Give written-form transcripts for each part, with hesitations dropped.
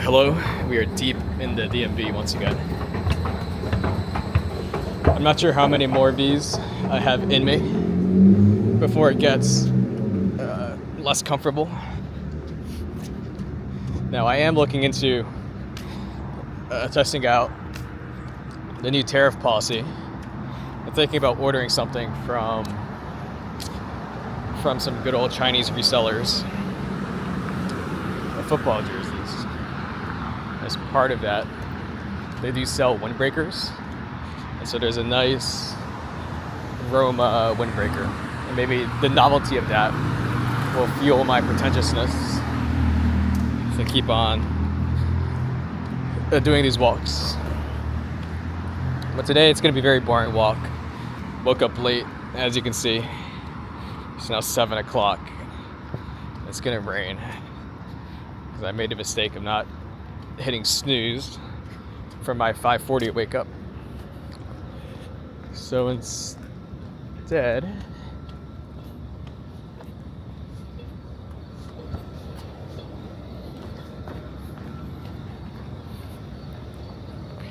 Hello, we are deep in the DMV once again. I'm not sure how many more of these I have in me before it gets less comfortable. Now, I am looking into testing out the new tariff policy. I'm thinking about ordering something from some good old Chinese resellers of football jerseys. As part of that, they do sell windbreakers, and so there's a nice Roma windbreaker, and maybe the novelty of that will fuel my pretentiousness to keep on doing these walks. But today it's going to be a very boring walk. Woke up late, as you can see. It's now 7 o'clock. It's going to rain because I made a mistake of not hitting snooze from my 5:40 wake up. So instead,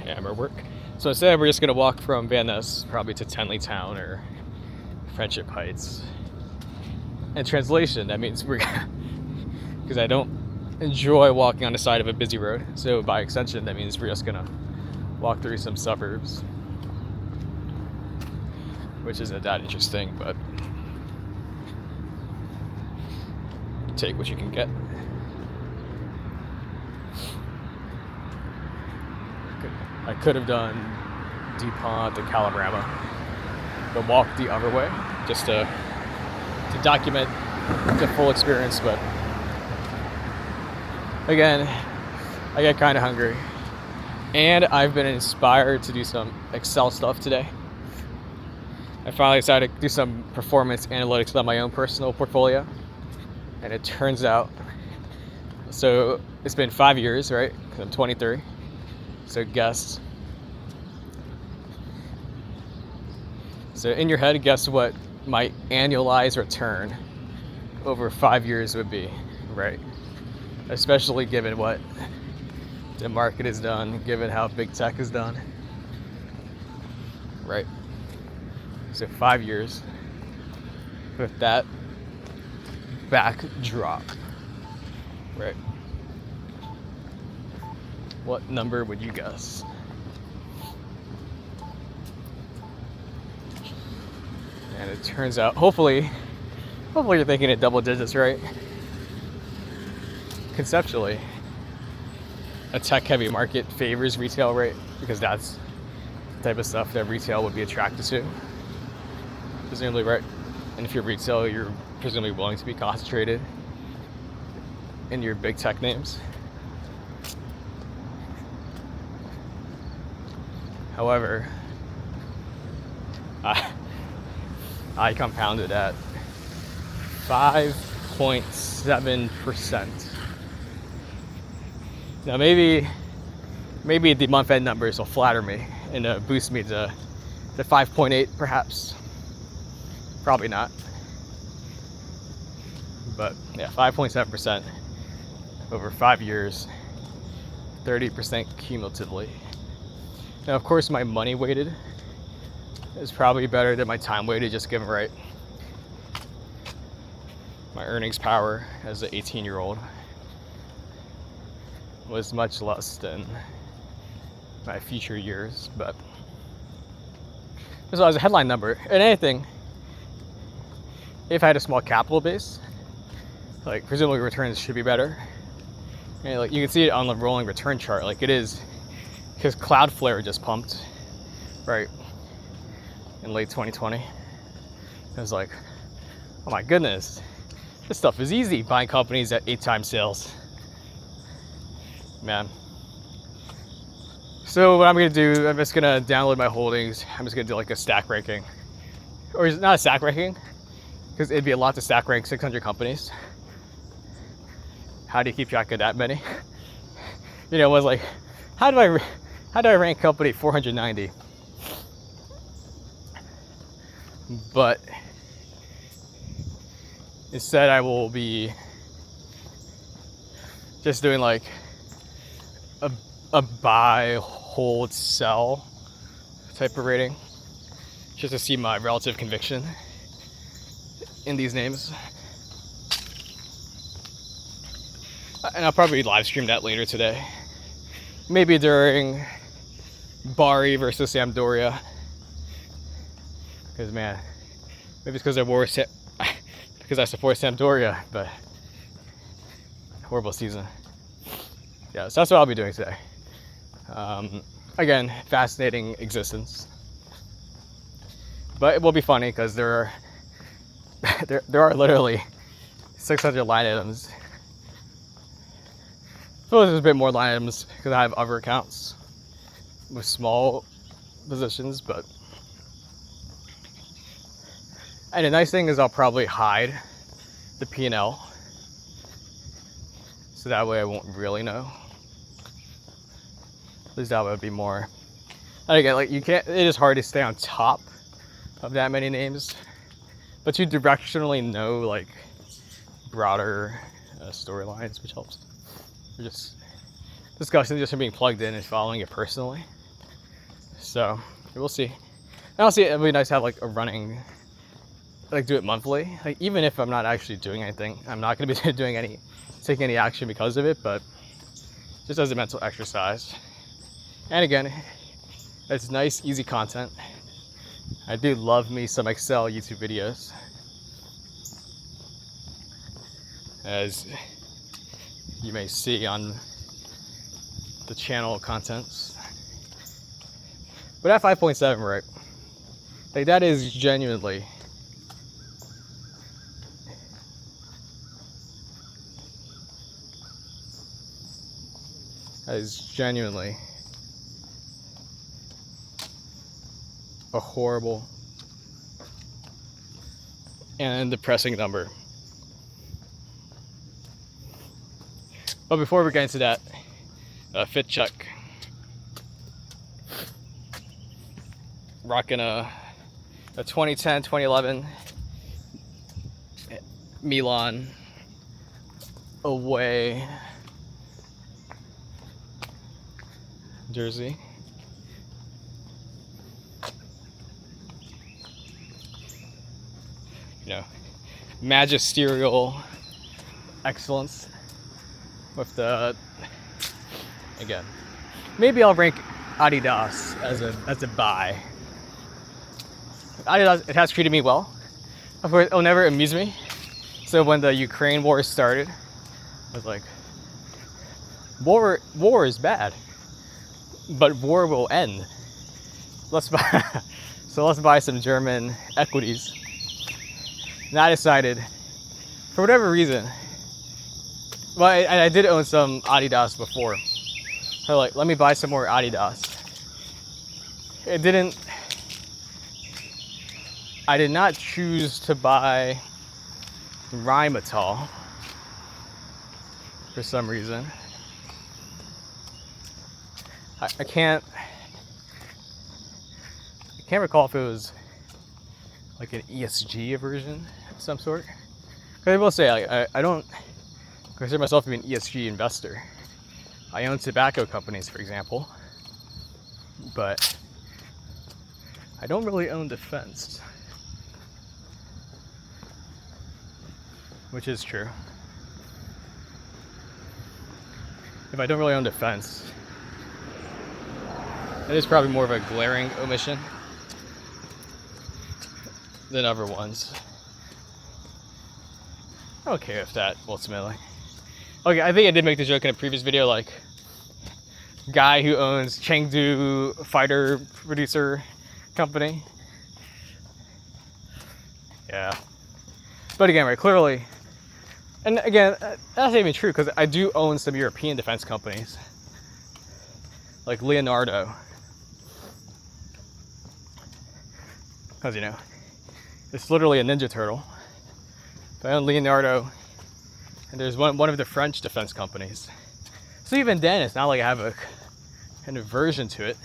camera work. So instead, we're just gonna walk from Van Ness probably to Tenleytown or Friendship Heights. And translation, that means we're because I don't enjoy walking on the side of a busy road. So by extension, that means we're just gonna walk through some suburbs, which isn't that interesting, but take what you can get. I could have done DuPont to Calabrama, but walk the other way just to document the full experience. But again, I get kind of hungry, and I've been inspired to do some Excel stuff today. I finally decided to do some performance analytics on my own personal portfolio, and it turns out, so it's been 5 years, right? Because I'm 23. So guess. So in your head, guess what my annualized return over 5 years would be, right? Especially given what the market has done, given how big tech has done, right? So 5 years with that backdrop, right? What number would you guess? And it turns out, hopefully you're thinking in double digits, right? Conceptually, a tech-heavy market favors retail, right? Because that's the type of stuff that retail would be attracted to, presumably, right? And if you're retail, you're presumably willing to be concentrated in your big tech names. However, I compounded at 5.7%. Now maybe the month-end numbers will flatter me and boost me to 5.8 perhaps. Probably not. But yeah, 5.7% over 5 years, 30% cumulatively. Now, of course, my money weighted is probably better than my time weighted, just given, right, my earnings power as an 18-year-old was much less than my future years. But as a headline number, and anything, if I had a small capital base, like presumably returns should be better. And like you can see it on the rolling return chart, like it is. Because Cloudflare just pumped, right, in late 2020. It was like, oh my goodness, this stuff is easy, buying companies at 8 times sales. Man. So what I'm gonna do, I'm just gonna download my holdings. I'm just gonna do like a stack ranking. Or is it not a stack ranking? Because it'd be a lot to stack rank 600 companies. How do you keep track of that many? You know, it was like, how do I rank company 490? But instead I will be just doing like a, a buy, hold, sell type of rating, just to see my relative conviction in these names. And I'll probably live stream that later today. Maybe during Bari versus Sampdoria. Because man, maybe it's because because I support Sampdoria, but horrible season. Yeah, so that's what I'll be doing today. Again, fascinating existence. But it will be funny because there are literally 600 line items. I suppose there's a bit more line items because I have other accounts with small positions, but. And the nice thing is I'll probably hide the P&L, so that way I won't really know. At least that would be more. And again, like you can't. It is hard to stay on top of that many names, but you directionally know like broader storylines, which helps. We're just discussing just from being plugged in and following it personally. So we'll see. And honestly, it'd be nice to have like a running. Like do it monthly. Like even if I'm not actually doing anything, I'm not going to be taking any action because of it, but just as a mental exercise. And again, it's nice, easy content. I do love me some Excel YouTube videos, as you may see on the channel contents. But at 5.7, right? Like that is genuinely. That is genuinely a horrible and depressing number. But before we get into that, fit check. Rocking a 2010, 2011 Milan away jersey. You know, magisterial excellence with the, again, maybe I'll rank Adidas as a buy. Adidas, it has treated me well. Of course, it'll never amuse me. So when the Ukraine war started, I was like, war is bad. But war will end. Let's buy some German equities. And I decided, for whatever reason, well, I did own some Adidas before. So like, let me buy some more Adidas. I did not choose to buy Rheinmetall for some reason. I can't recall if it was like an ESG version of some sort. Because I will say, I don't consider myself to be an ESG investor. I own tobacco companies, for example, but I don't really own defense, which is true. If I don't really own defense, it is probably more of a glaring omission than other ones. I don't care if that ultimately. Okay, I think I did make the joke in a previous video, like guy who owns Chengdu fighter producer company. Yeah. But again, right, clearly, and again, that's not even true because I do own some European defense companies, like Leonardo. Because, you know, it's literally a Ninja Turtle. But I own Leonardo, and there's one of the French defense companies. So even then, it's not like I have an aversion to it.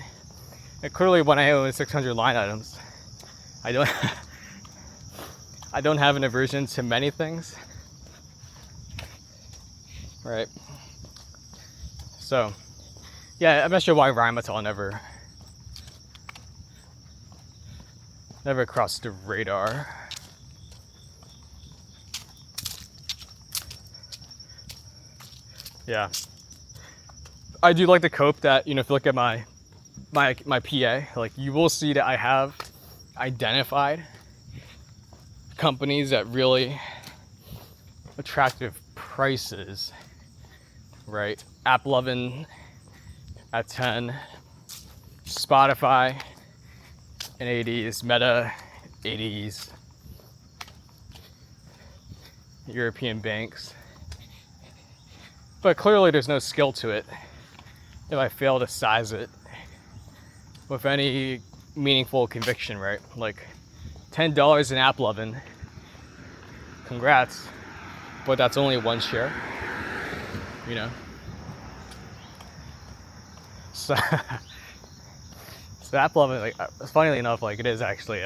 And clearly, when I own 600 line items, I don't have an aversion to many things. Right? So, Yeah, I'm not sure why rhymotol never crossed the radar. Yeah, I do like the cope that, if you look at my PA, like you will see that I have identified companies at really attractive prices, right? AppLovin at 10, Spotify in 80s, Meta 80s, European banks. But clearly there's no skill to it if I fail to size it with any meaningful conviction, right? Like $10 in AppLovin, congrats, but that's only one share, So, so AppLovin, like, funnily enough, like it is actually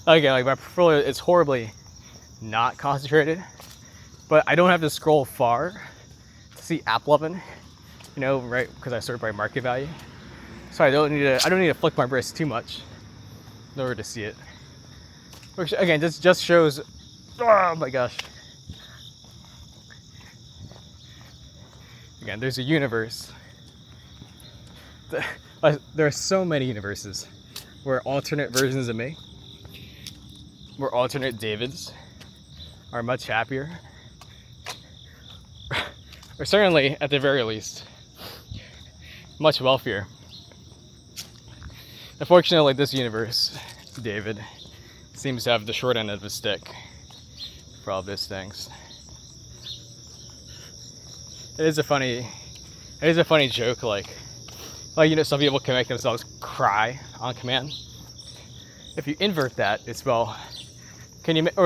again, like my portfolio, it's horribly not concentrated, but I don't have to scroll far to see AppLovin, right? Because I sort by market value, so I don't need to flick my wrist too much in order to see it. Which again, just shows. Oh my gosh. Again, there's a universe. There are so many universes where alternate versions of me, where alternate Davids are much happier, or certainly, at the very least, much wealthier. Unfortunately, this universe, David, seems to have the short end of the stick for all these things. It is a funny joke, like some people can make themselves cry on command. If you invert that, it's or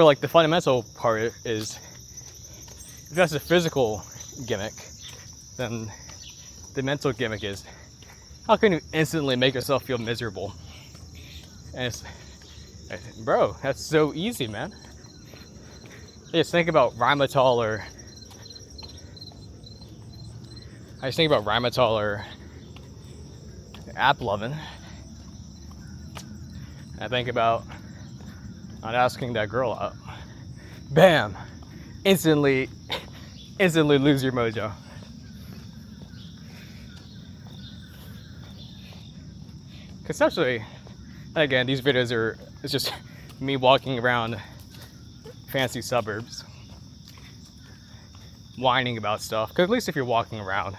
like the fundamental part is, if that's a physical gimmick, then the mental gimmick is, how can you instantly make yourself feel miserable? And it's, bro, that's so easy, man. Just think about rhymotol or AppLovin. I think about not asking that girl out. Bam! Instantly lose your mojo. Conceptually, and again, these videos it's just me walking around fancy suburbs, whining about stuff. Because at least if you're walking around,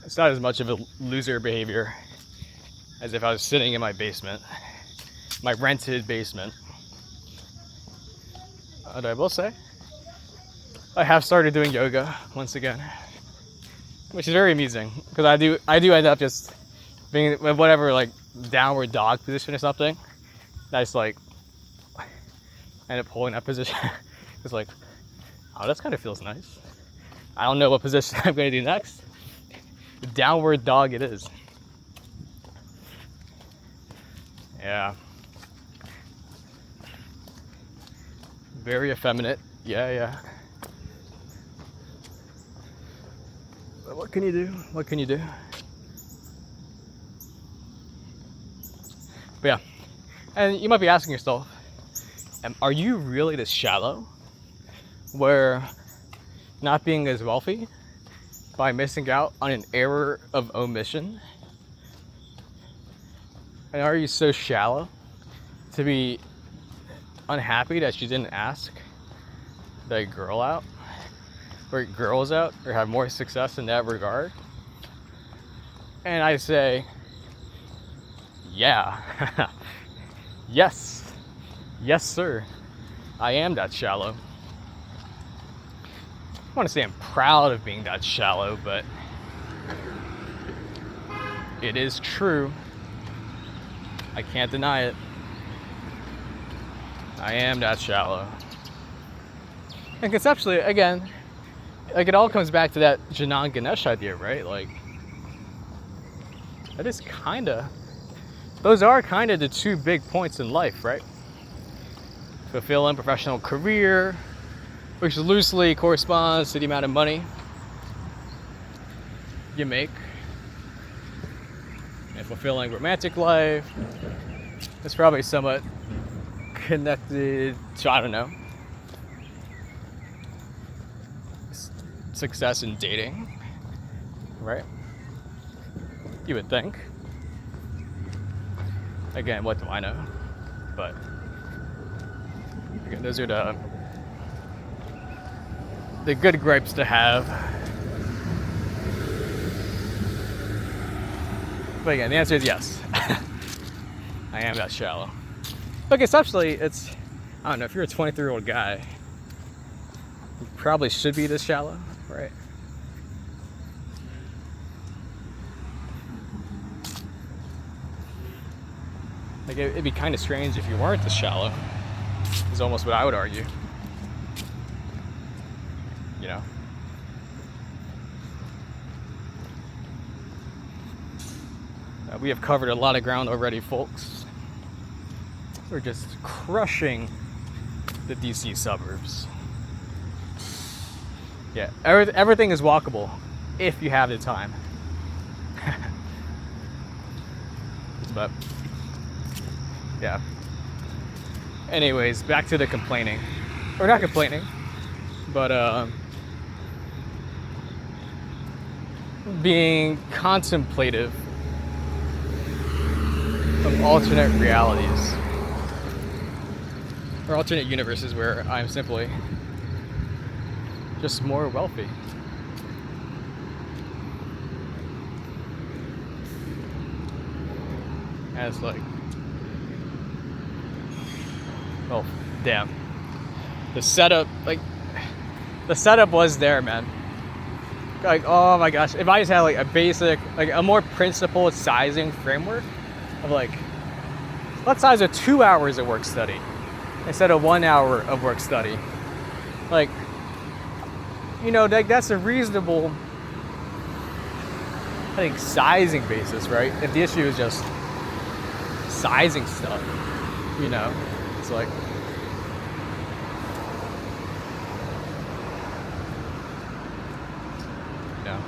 it's not as much of a loser behavior as if I was sitting in my basement, my rented basement. And I will say, I have started doing yoga once again, which is very amusing, because I do end up just being in whatever, like, downward dog position or something. I just like end up holding that position. It's like, oh, that kind of feels nice. I don't know what position I'm going to do next. Downward dog it is. Yeah. Very effeminate. Yeah. But what can you do? What can you do? But yeah. And you might be asking yourself, are you really this shallow? Where not being as wealthy by missing out on an error of omission? And are you so shallow to be unhappy that you didn't ask that girl out, or girls out, or have more success in that regard? And I say, yeah. Yes, sir, I am that shallow. I want to say I'm proud of being that shallow, but it is true. I can't deny it. I am that shallow. And conceptually, again, like, it all comes back to that Janan Ganesh idea, right? Like, those are kind of the two big points in life, right? Fulfilling professional career, which loosely corresponds to the amount of money you make, and fulfilling romantic life. It's probably somewhat connected to, I don't know, success in dating, right? You would think. Again, what do I know? But again, those are the good gripes to have. But again, the answer is yes. I am that shallow. But conceptually, it's, I don't know, if you're a 23-year-old guy, you probably should be this shallow, right? Like, it'd be kind of strange if you weren't this shallow, is almost what I would argue. You know? We have covered a lot of ground already, folks. We're just crushing the DC suburbs. Yeah, everything is walkable if you have the time. But yeah. Anyways, back to the complaining. Or not complaining, but being contemplative of alternate realities or alternate universes where I'm simply just more wealthy. As like, oh damn, the setup was there, man. Like, oh my gosh, if I just had like a basic, like a more principled sizing framework of like, let's size a 2 hours of work study instead of 1 hour of work study. Like, you know, like that's a reasonable, I think, sizing basis, right? If the issue is just sizing stuff, you know, it's like, you know,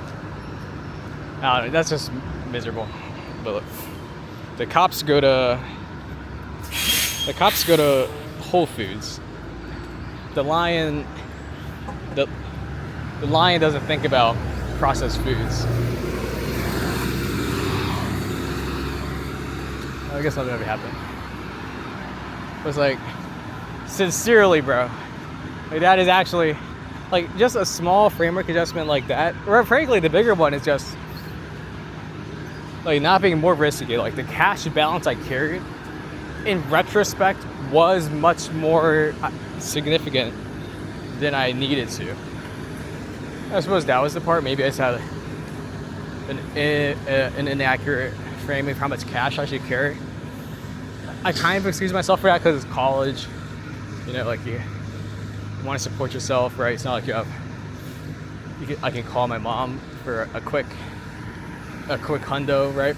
I don't know, that's just miserable. But look, the cops go to Whole Foods. The lion doesn't think about processed foods. I guess nothing ever happened. It was like, sincerely, bro. Like, that is actually, like, just a small framework adjustment like that. Or frankly, the bigger one is just, like, not being more risky. Like, the cash balance I carried, in retrospect, was much more significant than I needed to. I suppose that was the part. Maybe I just had an inaccurate framing of how much cash I should carry. I kind of excuse myself for that because it's college. You know, like, you want to support yourself, right? It's not like I can call my mom for a quick hundo, right?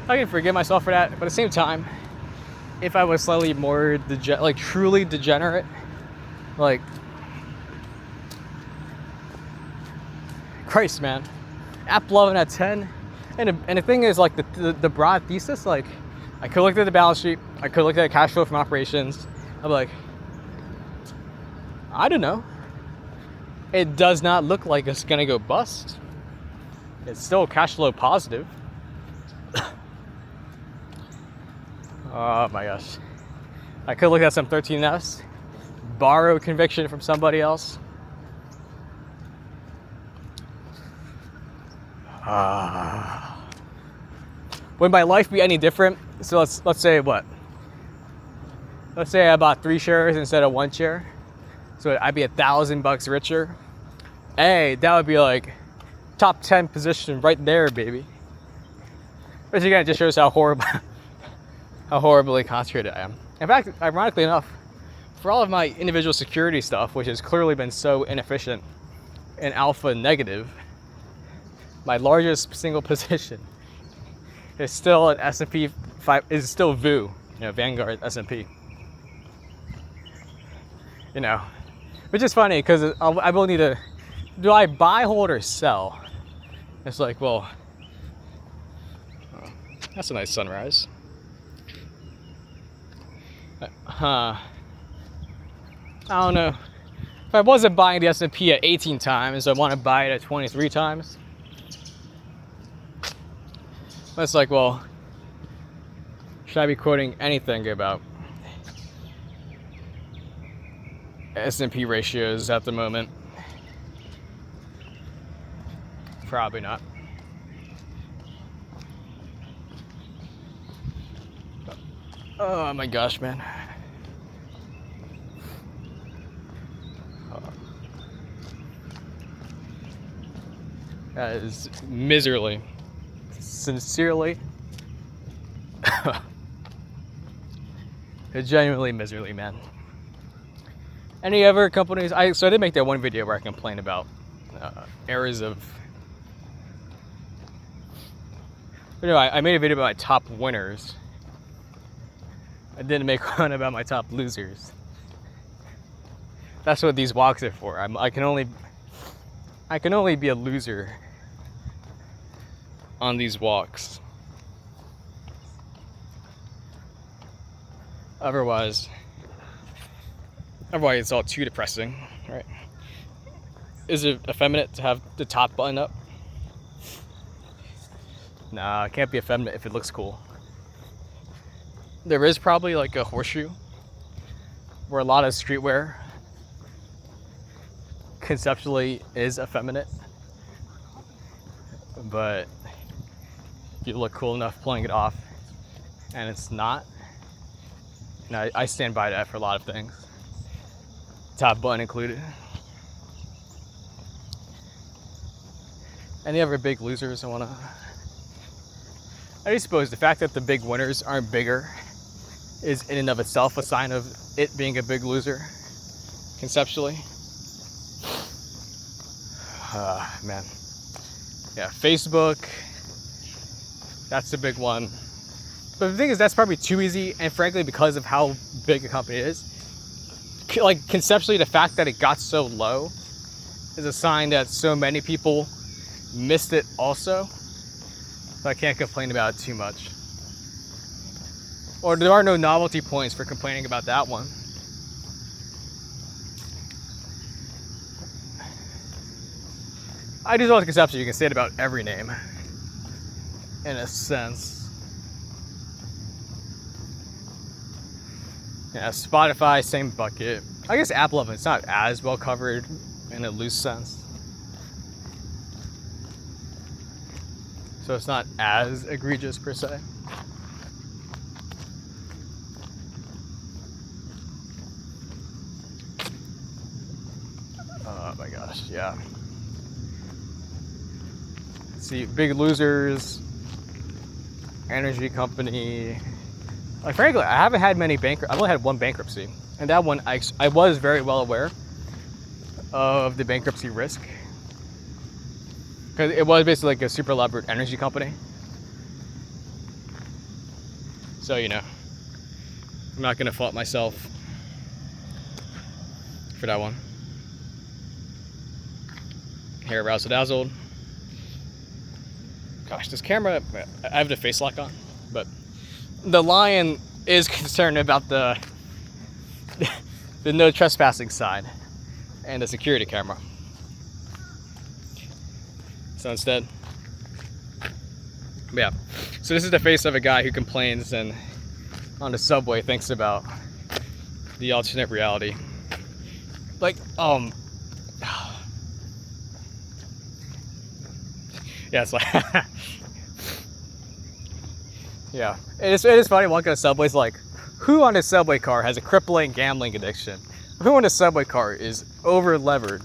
I can forgive myself for that, but at the same time, if I was slightly more truly degenerate, like, Christ, man, app 11 at 10. And the thing is, like, the broad thesis, like, I could look at the balance sheet, I could look at the cash flow from operations. I'm like, I don't know. It does not look like it's gonna go bust. It's still cash flow positive. Oh my gosh. I could look at some 13S, borrow conviction from somebody else. Would my life be any different? So let's say what? Let's say I bought 3 shares instead of 1 share. So I'd be $1,000 richer. Hey, that would be like top 10 position right there, baby. Which again, it just shows how horribly concentrated I am. In fact, ironically enough, for all of my individual security stuff, which has clearly been so inefficient and alpha negative, my largest single position is still an S&P 5, is still VU, you know, Vanguard S&P. You know, which is funny because I will need to, do I buy, hold, or sell? It's like, well, oh, that's a nice sunrise. I don't know. If I wasn't buying the S&P at 18 times, I want to buy it at 23 times. But it's like, well, should I be quoting anything about S&P ratios at the moment? Probably not. Oh my gosh, man. That is miserly. Sincerely. Genuinely miserly, man. Any other companies? So I did make that one video where I complained about areas of. You know, I made a video about my top winners. I didn't make one about my top losers. That's what these walks are for. I can only be a loser on these walks. Otherwise it's all too depressing, right? Is it effeminate to have the top button up? Nah, it can't be effeminate if it looks cool. There is probably like a horseshoe where a lot of streetwear conceptually is effeminate, but you look cool enough pulling it off and it's not. And I stand by that for a lot of things, top button included. Any other big losers I suppose the fact that the big winners aren't bigger is in and of itself a sign of it being a big loser, conceptually. Man. Yeah, Facebook, that's a big one. But the thing is, that's probably too easy, and frankly, because of how big a company is, like conceptually, the fact that it got so low is a sign that so many people missed it also. So I can't complain about it too much. Or there are no novelty points for complaining about that one. I just want the conception you can say it about every name, in a sense. Yeah, Spotify, same bucket. I guess Apple of it's not as well covered in a loose sense. So it's not as egregious per se. Oh my gosh, yeah. See, big losers, energy company. Like frankly, I haven't had many I've only had one bankruptcy, and that one I was very well aware of the bankruptcy risk, because it was basically like a super elaborate energy company. So you know, I'm not gonna fault myself for that one. Hair razzle dazzled. Gosh, this camera, I have the face lock on, but the lion is concerned about the no trespassing sign and the security camera. So instead, yeah. So this is the face of a guy who complains and on the subway thinks about the alternate reality. Like, yeah, it's like, yeah. It is funny walking on subways, like, who on a subway car has a crippling gambling addiction? Who on a subway car is over levered?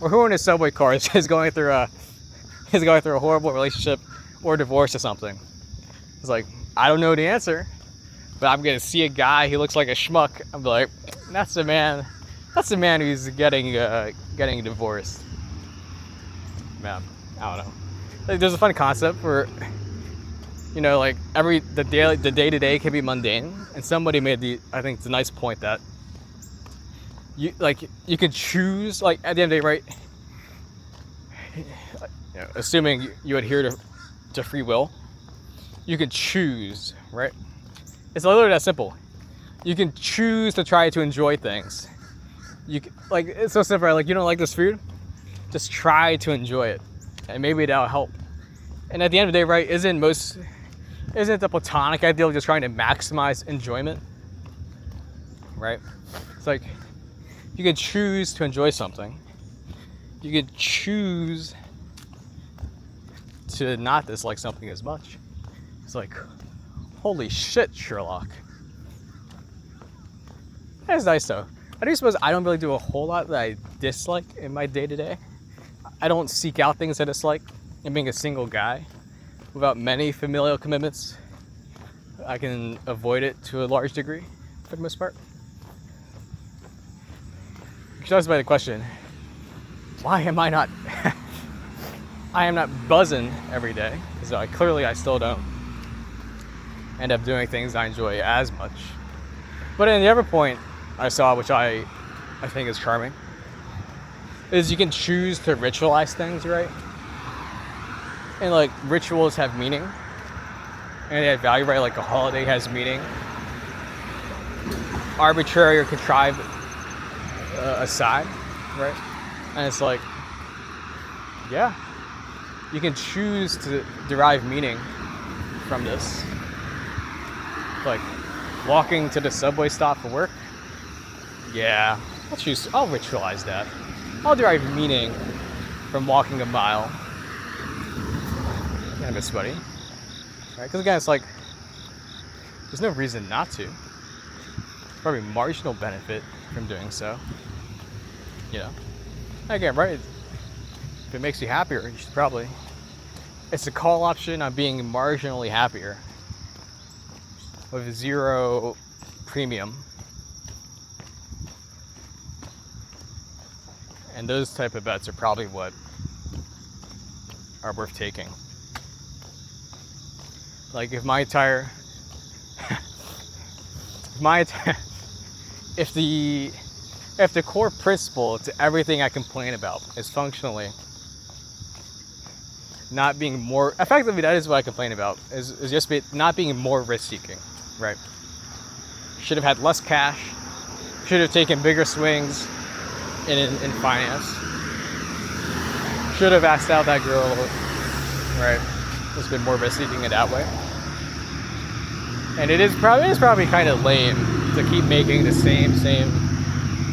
Or who on a subway car is going through a horrible relationship or divorce or something? It's like, I don't know the answer, but I'm gonna see a guy who looks like a schmuck. I'm like, that's the man who's getting divorced. Man, I don't know. Like, there's a fun concept where, you know, like the day-to-day can be mundane, and somebody made I think it's a nice point that you can choose, like, at the end of the day, right? assuming you adhere to free will, you can choose, right? It's literally that simple. You can choose to try to enjoy things. Like, it's so simple, right? Like, you don't like this food? Just try to enjoy it, and maybe that'll help. And at the end of the day, right, isn't the platonic ideal just trying to maximize enjoyment, right? It's like, you can choose to enjoy something. You can choose to not dislike something as much. It's like, holy shit, Sherlock. That's nice though. I do suppose I don't really do a whole lot that I dislike in my day-to-day. I don't seek out things I dislike. And being a single guy without many familial commitments, I can avoid it to a large degree for the most part. You should ask by the question, why am I not I am not buzzing every day? Because I still don't end up doing things I enjoy as much. But in the other point I saw, which I think is charming, is you can choose to ritualize things, right? And like, rituals have meaning and they have value, right? Like a holiday has meaning. Arbitrary or contrived aside, right? And it's like, yeah, you can you to derive meaning from this. Like walking to the subway stop for work. Yeah, I'll ritualize that. I'll derive meaning from walking a mile. Kind of a bit sweaty, right? Because again, it's like, there's no reason not to. Probably marginal benefit from doing so. You know, again, right? If it makes you happier, you should probably. It's a call option on being marginally happier with zero premium. And those type of bets are probably what are worth taking. Like if if the core principle to everything I complain about is functionally not being more effectively, that is what I complain about, is just not being more risk seeking, right? Should have had less cash, should have taken bigger swings in finance, should have asked out that girl, right? Just been more risk seeking in that way. And it is probably kind of lame to keep making the same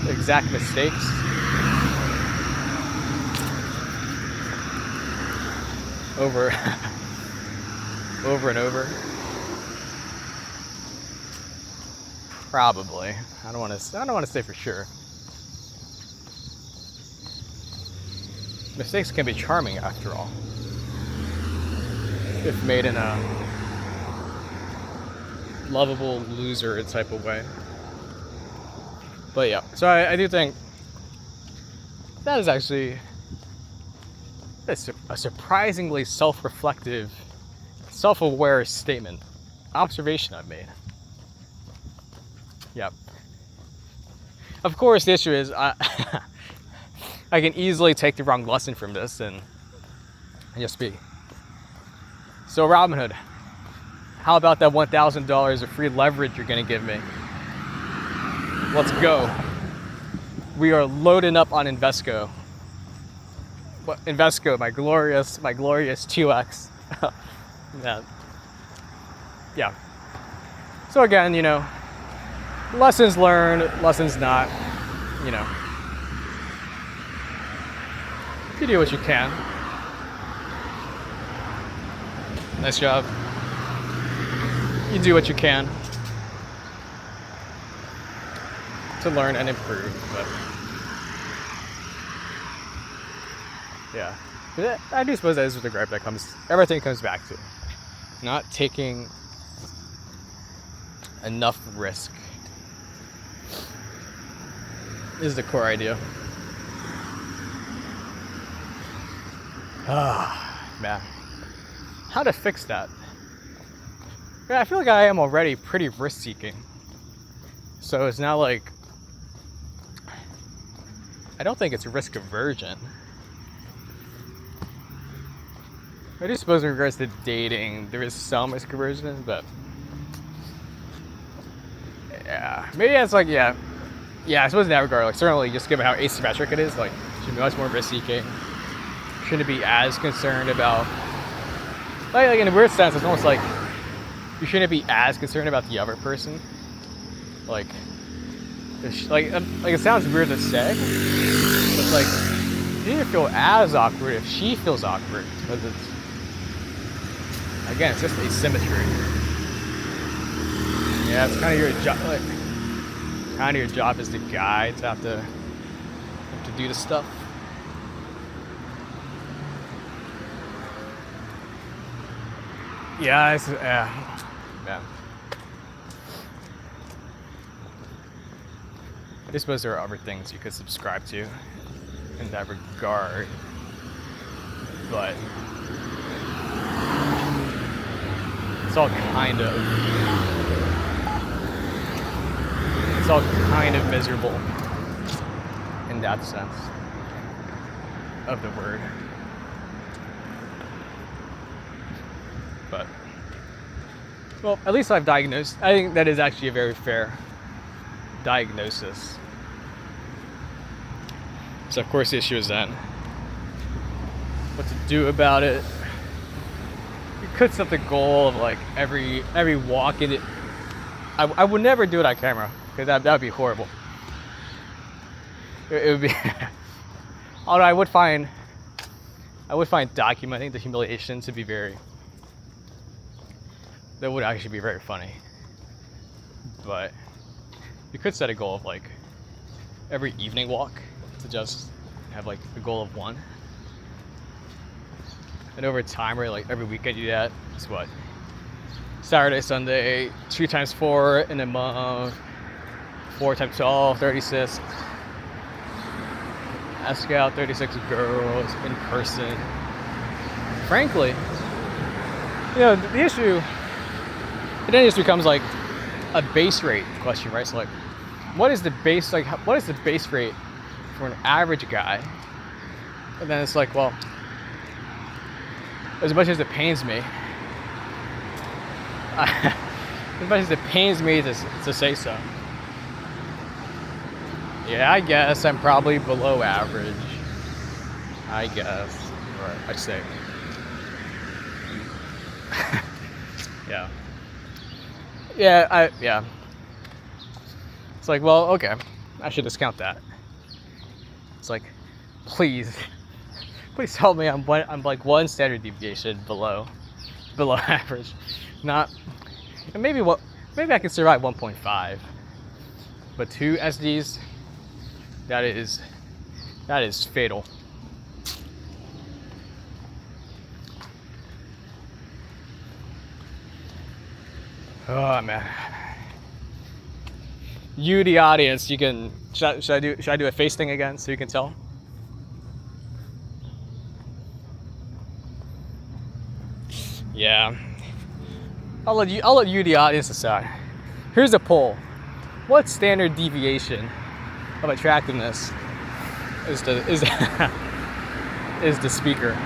exact mistakes. Over and over. Probably. I don't want to say for sure. Mistakes can be charming after all, if made in a lovable loser type of way. But yeah, so I do think that is actually a surprisingly self-reflective, self-aware statement, observation I've made. Yep. Of course, the issue is I can easily take the wrong lesson from this and just be. So Robinhood, how about that $1,000 of free leverage you're going to give me? Let's go. We are loading up on Invesco. Invesco, my glorious 2x. Yeah. So again, lessons learned, lessons not. You do what you can. Nice job. You do what you can to learn and improve, but yeah. But I do suppose that is what the gripe that everything comes back to. Not taking enough risk is the core idea. Man. How to fix that? Yeah, I feel like I am already pretty risk-seeking. So it's not like, I don't think it's risk aversion. I do suppose in regards to dating, there is some risk aversion, but yeah, maybe it's like yeah, I suppose in that regard, like certainly just given how asymmetric it is, like should be much more risk seeking. Shouldn't be as concerned about like in a weird sense, it's almost like you shouldn't be as concerned about the other person. Like it sounds weird to say, but it's like you need to feel as awkward if she feels awkward, because it's again, it's just asymmetry. Yeah, it's kind of your job. Like, kind of your job as the guy to have to do the stuff. Yeah, yeah. I suppose there are other things you could subscribe to in that regard, but it's all kind of miserable in that sense of the word. But well, at least I've diagnosed. I think that is actually a very fair diagnosis. So of course the issue is then what to do about it. You could set the goal of like every walk in it. I would never do it on camera because that would be horrible. It would be. Although I would find documenting the humiliation to be very. That would actually be very funny. But you could set a goal of like every evening walk to just have like a goal of one. And over time, right, like every weekend you do that. It's what? Saturday, Sunday, 3 times 4 in a month, 4 times 12, 36. Ask out 36 girls in person. Frankly, the issue, it then just becomes like a base rate question, right? So like, what is the base rate for an average guy? And then it's like, well, as much as it pains me, to say so. Yeah, I guess I'm probably below average. I guess, or I'd say. Yeah. Yeah. It's like, well, okay, I should discount that. It's like, please tell me I'm like 1 standard deviation below average, not, and maybe I can survive 1.5, but 2 SDs, that is fatal. Oh man. You, the audience, you can. Should I do a face thing again so you can tell? Yeah. I'll let you, the audience, decide. Here's a poll. What standard deviation of attractiveness is the speaker?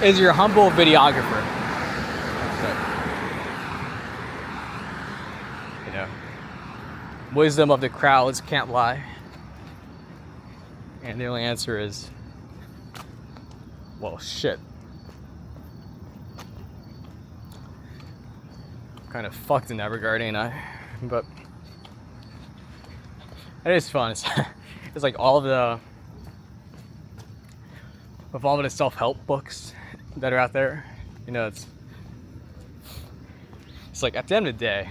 Is your humble videographer? Wisdom of the crowds can't lie. And the only answer is, well, shit. Kind of fucked in that regard, ain't I? But it is fun. It's like all of the self-help books that are out there. It's like at the end of the day,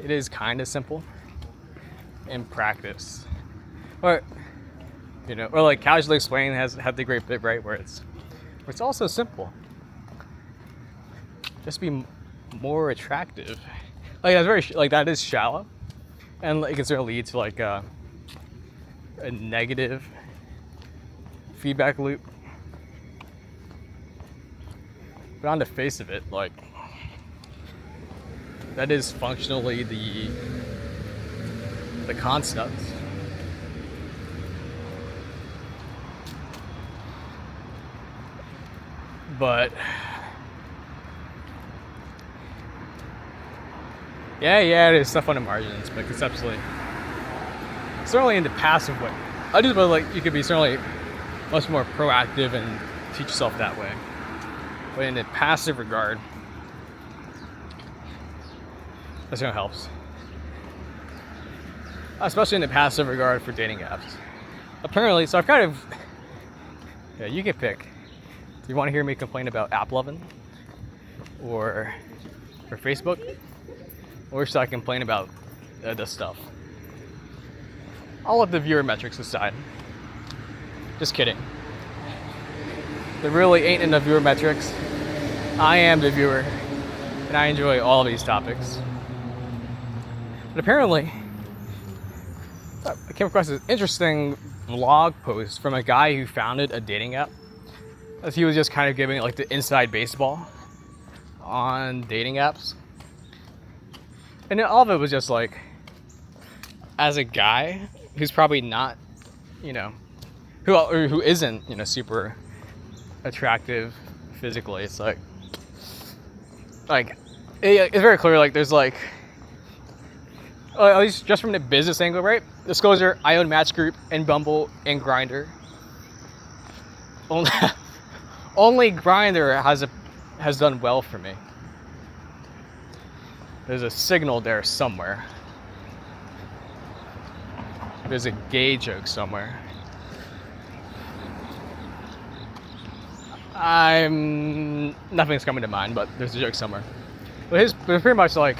it is kind of simple in practice, or like Casually Explained has had the great bit, right, where it's also simple. Just be more attractive. Like that's very like that is shallow, and it can certainly lead to like a negative feedback loop. But on the face of it, like, that is functionally the concept. But yeah, there's stuff on the margins, but conceptually, certainly in the passive way, I just feel like you could be certainly much more proactive and teach yourself that way. But in the passive regard, that certainly helps. Especially in the passive regard for dating apps. Apparently, so I've kind of, yeah, you can pick. Do you want to hear me complain about app loving? Or Facebook? Or should I complain about this stuff? I'll let the viewer metrics aside. Just kidding. There really ain't enough viewer metrics. I am the viewer, and I enjoy all of these topics. But apparently, I came across this interesting blog post from a guy who founded a dating app. As he was just kind of giving like the inside baseball on dating apps. And all of it was just like, as a guy who's probably not, who isn't, super attractive physically, it's like it's very clear, like there's like, at least just from the business angle, right? Disclosure, I own Match Group and Bumble and Grindr. Only Grindr has done well for me. There's a signal there somewhere. There's a gay joke somewhere. Nothing's coming to mind, but there's a joke somewhere. But it's pretty much like,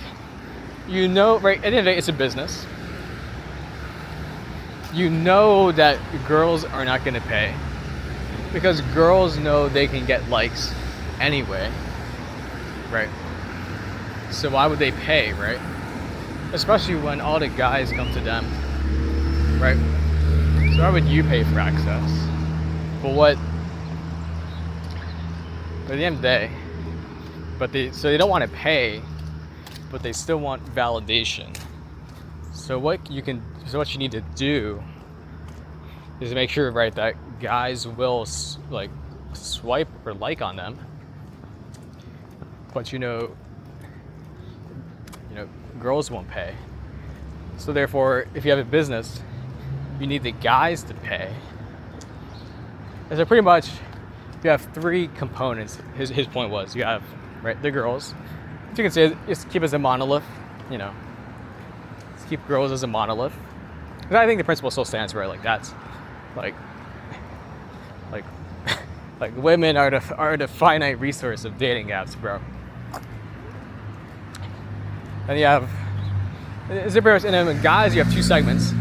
right, at the end of the day, it's a business. You know that girls are not going to pay. Because girls know they can get likes anyway, right? So why would they pay, right? Especially when all the guys come to them, right? So why would you pay for access? But at the end of the day, so they don't want to pay, but they still want validation. So what you need to do is make sure, right, that guys will like swipe or like on them, but girls won't pay. So therefore, if you have a business, you need the guys to pay. And so pretty much, you have three components. His point was, you have, right, the girls. So you can say, just keep it as a monolith, Just keep girls as a monolith. Because I think the principle still stands, right? Like that's, like women are the finite resource of dating apps, bro. And you have, and then guys, you have two segments.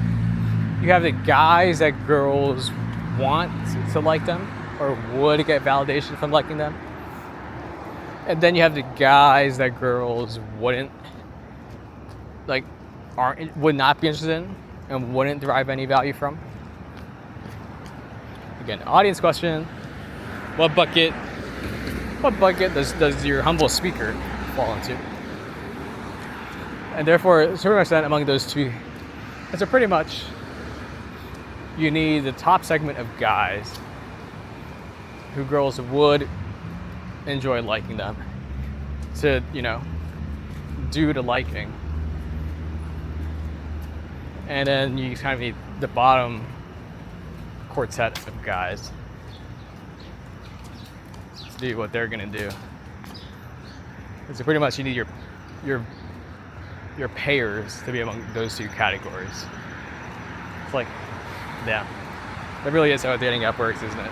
You have the guys that girls want to like them or would get validation from liking them. And then you have the guys that girls would not be interested in and wouldn't derive any value from. Again, audience question. What bucket does your humble speaker fall into? And therefore, it's pretty much that among those two, and so pretty much you need the top segment of guys who girls would enjoy liking them to, do the liking. And then you kind of need the bottom quartet of guys to do what they're gonna do. So pretty much you need your payers to be among those two categories. It's like, yeah, that really is how a dating app works, isn't it?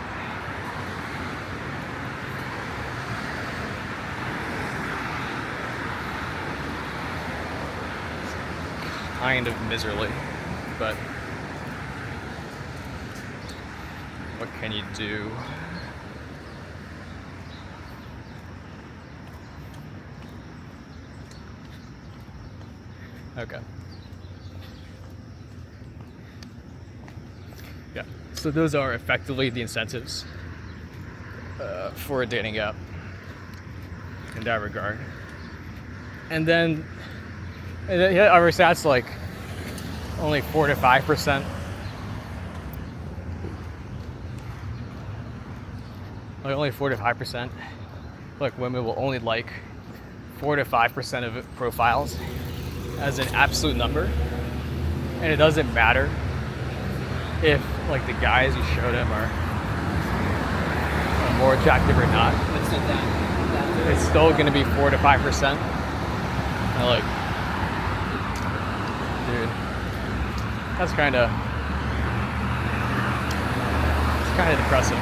Kind of miserly, but what can you do? Okay. Yeah, so those are effectively the incentives for a dating app in that regard. And then our stats like only 4 to 5% like only 4 to 5%. Like women will only like 4 to 5% of profiles as an absolute number, and it doesn't matter if like the guys you show them are more attractive or not. It's still going to be 4 to 5%. And like, dude, that's kind of depressing.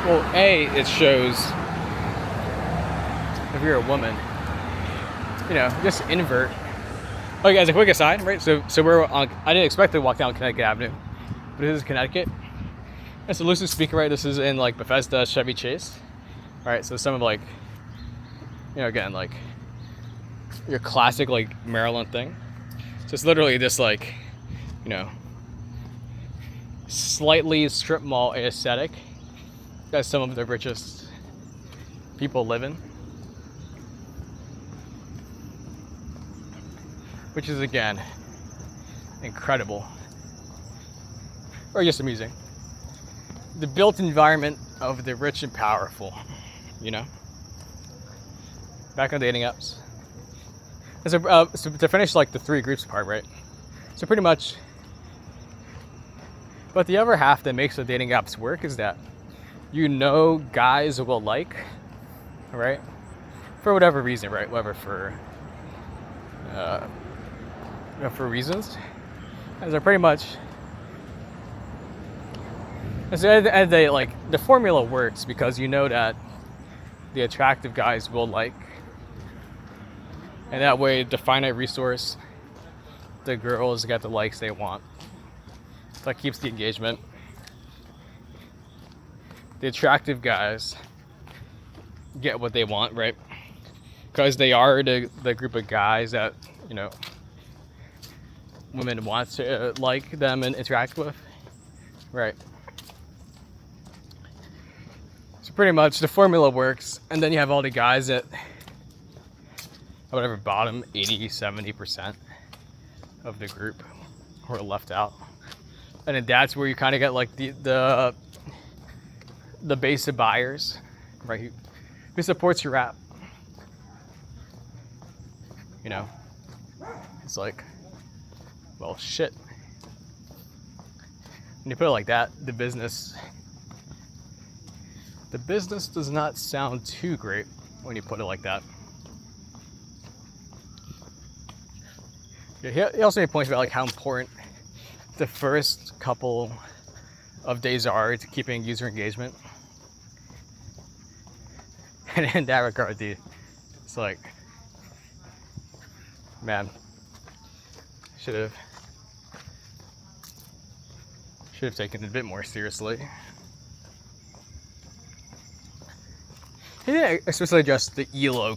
Well, A, it shows if you're a woman, you know, just invert. Okay, as a quick aside, right? So we're on. I didn't expect to walk down Connecticut Avenue, but this is Connecticut. And so loosely speaking, right, this is in like Bethesda, Chevy Chase. All right, so some of like, you know, again, like your classic like Maryland thing. So it's literally this like, you know, slightly strip mall aesthetic that some of the richest people live in. Which is, again, incredible. Or just amusing. The built environment of the rich and powerful, you know? Back on dating apps. And so to finish like the three groups part, right? So pretty much, but the other half that makes the dating apps work is that you know guys will like, right? For whatever reason, right? Whether for reasons, as they're pretty much, and they like the formula works because you know that the attractive guys will like, and that way the finite resource, the girls get the likes they want. That keeps the engagement. The attractive guys get what they want, right? Because they are the group of guys that, you know, women want to like them and interact with, right? So pretty much the formula works, and then you have all the guys that, whatever, bottom 80-70% of the group who are left out, and then that's where you kind of get like the base of buyers, right? Who supports your app? You know, it's like, well, shit. When you put it like that, the business does not sound too great when you put it like that. Yeah, he also made points about like how important the first couple of days are to keeping user engagement. And in that regard, dude, it's like, man, should have taken it a bit more seriously. He didn't especially address the ELO